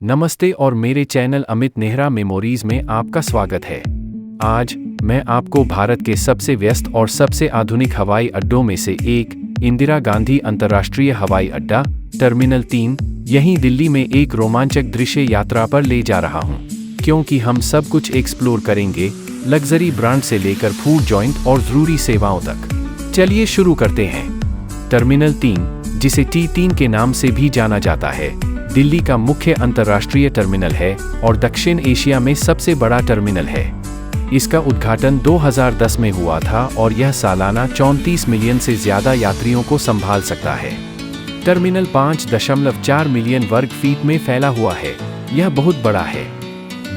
नमस्ते और मेरे चैनल अमित नेहरा मेमोरीज में आपका स्वागत है। आज मैं आपको भारत के सबसे व्यस्त और सबसे आधुनिक हवाई अड्डों में से एक इंदिरा गांधी अंतर्राष्ट्रीय हवाई अड्डा टर्मिनल 3 यहीं दिल्ली में एक रोमांचक दृश्य यात्रा पर ले जा रहा हूं, क्योंकि हम सब कुछ एक्सप्लोर करेंगे, लग्जरी ब्रांड से लेकर फूड जॉइंट और जरूरी सेवाओं तक। चलिए शुरू करते हैं। टर्मिनल 3, जिसे T3 के नाम से भी जाना जाता है, दिल्ली का मुख्य अंतर्राष्ट्रीय टर्मिनल है और दक्षिण एशिया में सबसे बड़ा टर्मिनल है। इसका उद्घाटन 2010 में हुआ था और यह सालाना 34 मिलियन से ज़्यादा यात्रियों को संभाल सकता है। टर्मिनल 5.4 मिलियन वर्ग फीट में फैला हुआ है। यह बहुत बड़ा है।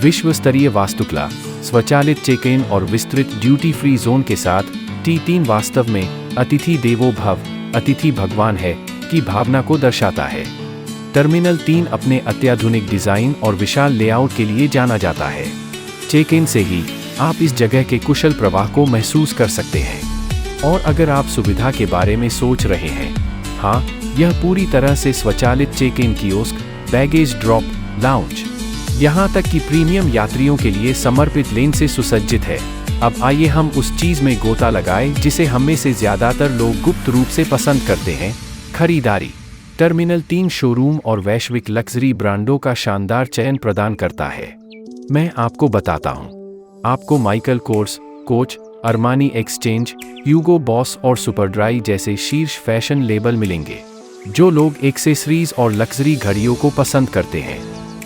विश्व स्तरीय वास्तुकला, स्वचालित चेक इन और विस्तृत ड्यूटी फ्री जोन के साथ T3 वास्तव में अतिथि देवो भव, अतिथि भगवान है, की भावना को दर्शाता है। टर्मिनल 3 अपने अत्याधुनिक डिज़ाइन और विशाल लेआउट के लिए जाना जाता है। चेक इन से ही आप इस जगह के कुशल प्रवाह को महसूस कर सकते हैं। और अगर आप सुविधा के बारे में सोच रहे हैं, हाँ, यह पूरी तरह से स्वचालित check in kiosk, baggage drop, lounge, यहाँ तक कि प्रीमियम यात्रियों के लिए समर्पित लेन से सुसज्जित है। अब आइए हम उस चीज़ में गोता लगाएं जिसे हम में से ज़्यादातर लोग गुप्त रूप से पसंद करते हैं, खरीदारी। टर्मिनल 3 शोरूम और वैश्विक लग्जरी ब्रांडों का शानदार चयन प्रदान करता है। मैं आपको बताता हूँ। आपको Michael Kors, Coach, Armani Exchange, Hugo Boss और सुपरड्राई जैसे शीर्ष फैशन लेबल मिलेंगे। जो लोग एक्सेसरीज और लग्जरी घड़ियों को पसंद करते हैं,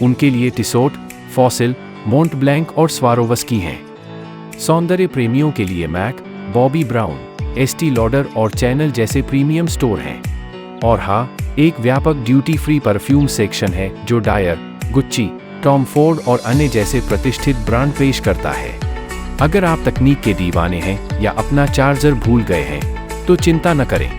उनके लिए टिसोट, फॉसिल, मोंट ब्लैंक और स्वारोवस्की हैं। सौंदर्य प्रेमियों के लिए MAC, Bobbi Brown, Estee Lauder और चैनल जैसे प्रीमियम स्टोर हैं। और हाँ, एक व्यापक ड्यूटी फ्री परफ्यूम सेक्शन है जो डायर, गुच्ची, टॉम फोर्ड और अन्य जैसे प्रतिष्ठित ब्रांड पेश करता है। अगर आप तकनीक के दीवाने हैं या अपना चार्जर भूल गए हैं, तो चिंता न करें।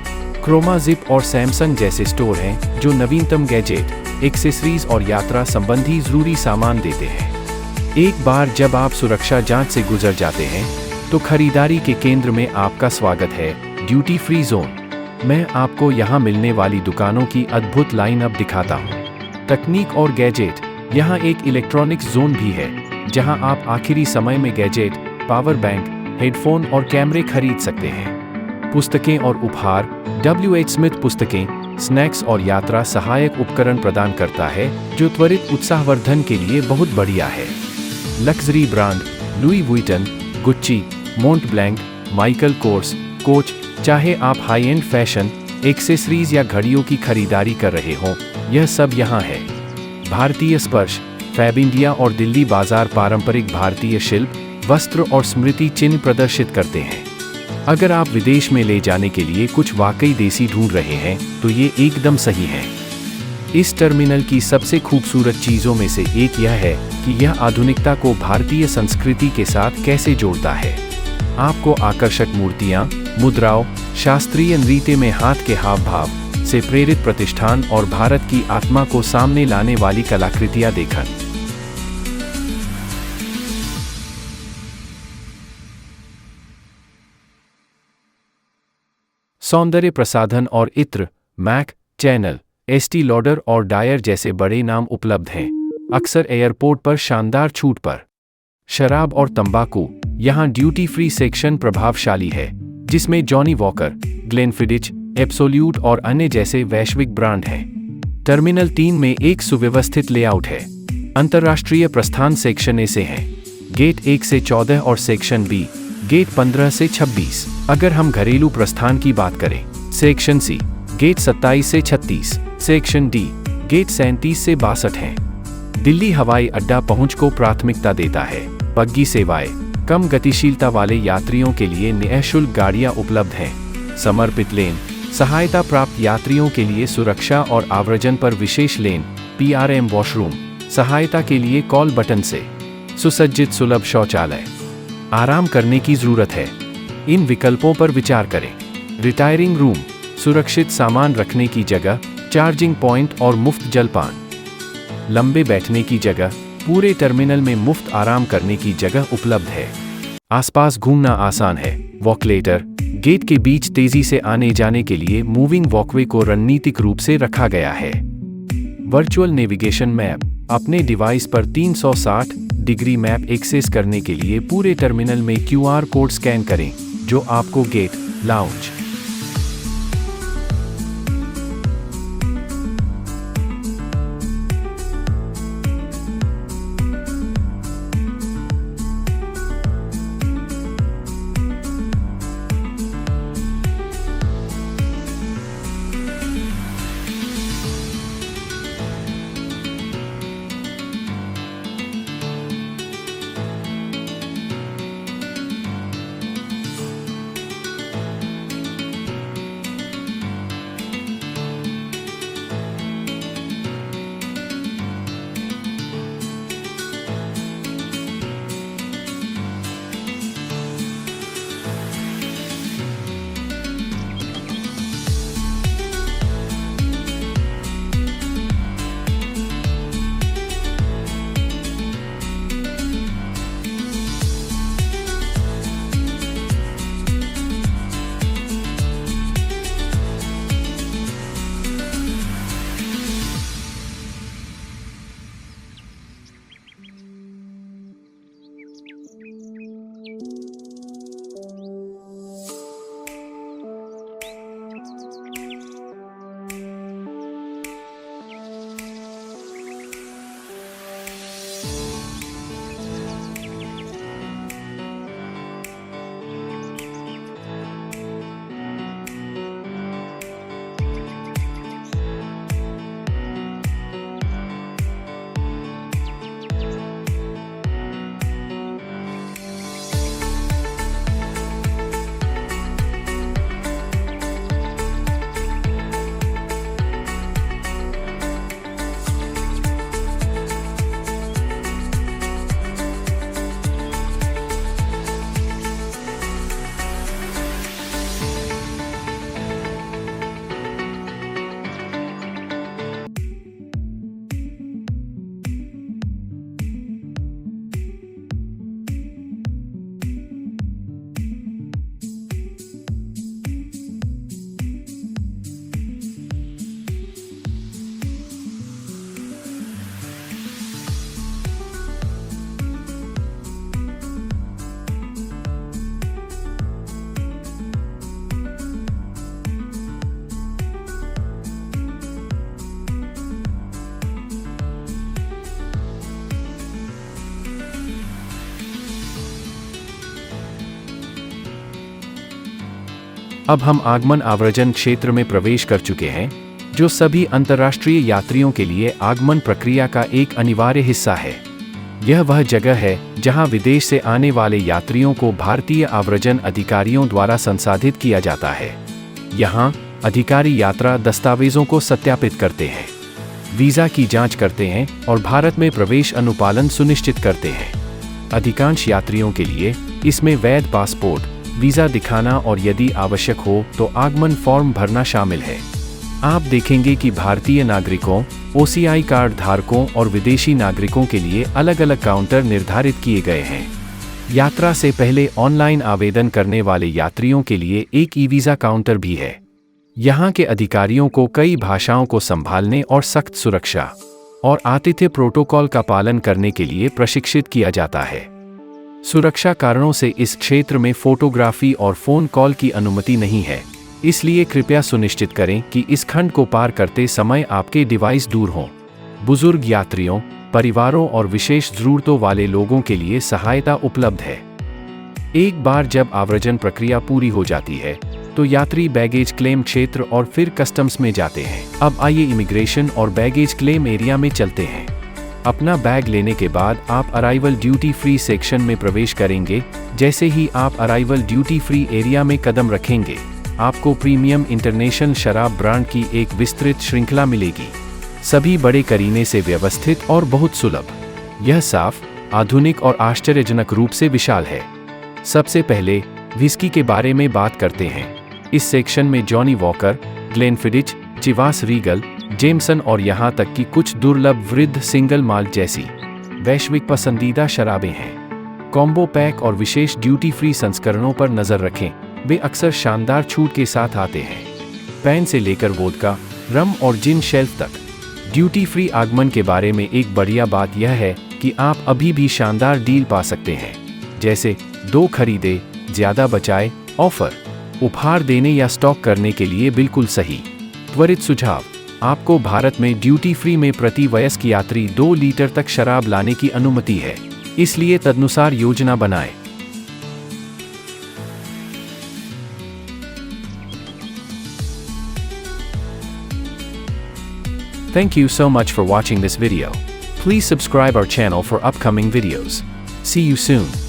क्रोमा जिप और सैमसंग जैसे स्टोर हैं जो नवीनतम गैजेट, एक्सेसरीज और यात्रा संबंधी जरूरी सामान देते हैं। एक बार जब आप सुरक्षा जांच से गुजर जाते हैं, तो खरीदारी के केंद्र में आपका स्वागत है, ड्यूटी फ्री जोन। मैं आपको यहाँ मिलने वाली दुकानों की अद्भुत लाइनअप दिखाता हूँ। तकनीक और गैजेट, यहाँ एक इलेक्ट्रॉनिक्स जोन भी है, जहाँ आप आखिरी समय में गैजेट, पावर बैंक, हेडफोन और कैमरे खरीद सकते हैं। पुस्तकें और उपहार, WH स्मिथ पुस्तकें, स्नैक्स और यात्रा सहायक उपकरण प्रदान करता है, जो त्वरित उत्साहवर्धन के लिए बहुत बढ़िया है। Luxury brand, Louis Vuitton, Gucci, मोंट blank, Michael Kors, coach, चाहे आप हाई एंड फैशन, एक्सेसरीज या घड़ियों की खरीदारी कर रहे हों, यह सब यहाँ है। भारतीय स्पर्श, फैब इंडिया और दिल्ली बाजार पारंपरिक भारतीय शिल्प, वस्त्र और स्मृति चिन्ह प्रदर्शित करते हैं। अगर आप विदेश में ले जाने के लिए कुछ वाकई देसी ढूंढ रहे हैं, तो ये एकदम सही है। इस टर्मिनल की सबसे खूबसूरत चीज़ों में से एक यह है कि यह आधुनिकता को भारतीय संस्कृति के साथ कैसे जोड़ता है। आपको आकर्षक मूर्तियाँ, मुद्राओं, शास्त्रीय नृत्य में हाथ के हाव भाव से प्रेरित प्रतिष्ठान और भारत की आत्मा को सामने लाने वाली कलाकृतियां देखन। सौंदर्य प्रसाधन और इत्र, मैक, चैनल, एस्टी लॉडर और डायर जैसे बड़े नाम उपलब्ध हैं, अक्सर एयरपोर्ट पर शानदार छूट पर। शराब और तंबाकू, यहाँ ड्यूटी फ्री सेक्शन प्रभावशाली है, जिसमें जॉनी वॉकर, ग्लेनफिडिच, एब्सोल्यूट और अन्य जैसे वैश्विक ब्रांड हैं। टर्मिनल 3 में एक सुव्यवस्थित लेआउट है। अंतर्राष्ट्रीय प्रस्थान सेक्शन ए से हैं, गेट 1 से 14 और सेक्शन बी, गेट 15 से 26। अगर हम घरेलू प्रस्थान की बात करें, सेक्शन सी, गेट 27 से 36, सेक्शन डी, गेट 37 से 62 हैं। दिल्ली हवाई अड्डा पहुंच को प्राथमिकता देता है। बग्गी सेवाएं, कम गतिशीलता वाले यात्रियों के लिए निःशुल्क गाड़ियां उपलब्ध हैं। समर्पित लेन, सहायता प्राप्त यात्रियों के लिए सुरक्षा और आव्रजन पर विशेष लेन, PRM वॉशरूम, सहायता के लिए कॉल बटन से। सुसज्जित सुलभ शौचालय, आराम करने की जरूरत है, इन विकल्पों पर विचार करें। रिटायरिंग रूम, सुरक्षित सामान रखने की जगह, चार्जिंग पॉइंट और मुफ्त जलपान। लंबे बैठने की जगह, पूरे टर्मिनल में मुफ्त आराम करने की जगह उपलब्ध है। आसपास घूमना आसान है। वॉकलेटर, गेट के बीच तेजी से आने जाने के लिए मूविंग वॉकवे को रणनीतिक रूप से रखा गया है। वर्चुअल नेविगेशन मैप, अपने डिवाइस पर 360 डिग्री मैप एक्सेस करने के लिए पूरे टर्मिनल में QR कोड स्कैन करें, जो आपको गेट, लाउंज, अब हम आगमन आव्रजन क्षेत्र में प्रवेश कर चुके हैं, जो सभी अंतर्राष्ट्रीय यात्रियों के लिए आगमन प्रक्रिया का एक अनिवार्य हिस्सा है। यह वह जगह है जहां विदेश से आने वाले यात्रियों को भारतीय आव्रजन अधिकारियों द्वारा संसाधित किया जाता है। यहां अधिकारी यात्रा दस्तावेजों को सत्यापित करते हैं, वीजा की जांच करते हैं और भारत में प्रवेश अनुपालन सुनिश्चित करते हैं। अधिकांश यात्रियों के लिए इसमें वैध पासपोर्ट, वीजा दिखाना और यदि आवश्यक हो तो आगमन फॉर्म भरना शामिल है। आप देखेंगे कि भारतीय नागरिकों, OCI कार्ड धारकों और विदेशी नागरिकों के लिए अलग अलग काउंटर निर्धारित किए गए हैं। यात्रा से पहले ऑनलाइन आवेदन करने वाले यात्रियों के लिए एक ई-वीजा काउंटर भी है। यहाँ के अधिकारियों को कई भाषाओं को संभालने और सख्त सुरक्षा और आतिथ्य प्रोटोकॉल का पालन करने के लिए प्रशिक्षित किया जाता है। सुरक्षा कारणों से इस क्षेत्र में फोटोग्राफी और फोन कॉल की अनुमति नहीं है, इसलिए कृपया सुनिश्चित करें कि इस खंड को पार करते समय आपके डिवाइस दूर हों। बुजुर्ग यात्रियों, परिवारों और विशेष जरूरतों वाले लोगों के लिए सहायता उपलब्ध है। एक बार जब आव्रजन प्रक्रिया पूरी हो जाती है तो यात्री बैगेज क्लेम क्षेत्र और फिर कस्टम्स में जाते हैं। अब आइए इमिग्रेशन और बैगेज क्लेम एरिया में चलते हैं। अपना बैग लेने के बाद आप अराइवल ड्यूटी फ्री सेक्शन में प्रवेश करेंगे। जैसे ही आप अराइवल ड्यूटी फ्री एरिया में कदम रखेंगे, आपको प्रीमियम इंटरनेशनल शराब ब्रांड की एक विस्तृत श्रृंखला मिलेगी, सभी बड़े करीने से व्यवस्थित और बहुत सुलभ। यह साफ, आधुनिक और आश्चर्यजनक रूप से विशाल है। सबसे पहले विस्की के बारे में बात करते हैं। इस सेक्शन में Johnnie Walker, Glenfiddich, Chivas Regal, Jameson और यहाँ तक कि कुछ दुर्लभ वृद्ध सिंगल माल्ट जैसी वैश्विक पसंदीदा शराबें हैं। कॉम्बो पैक और विशेष ड्यूटी फ्री संस्करणों पर नजर रखें, वे अक्सर शानदार छूट के साथ आते हैं। पैन से लेकर वोदका, रम और जिन शेल्फ तक, ड्यूटी फ्री आगमन के बारे में एक बढ़िया बात यह है कि आप अभी भी शानदार डील पा सकते हैं, जैसे 2 खरीदे, ज़्यादा बचाए, ऑफर, उपहार देने या स्टॉक करने के लिए बिल्कुल सही। त्वरित सुझाव: आपको भारत में ड्यूटी फ्री में प्रति वयस्क यात्री 2 लीटर तक शराब लाने की अनुमति है, इसलिए तदनुसार योजना बनाएं। Thank you so much for watching this video. Please subscribe our channel for upcoming videos. See you soon.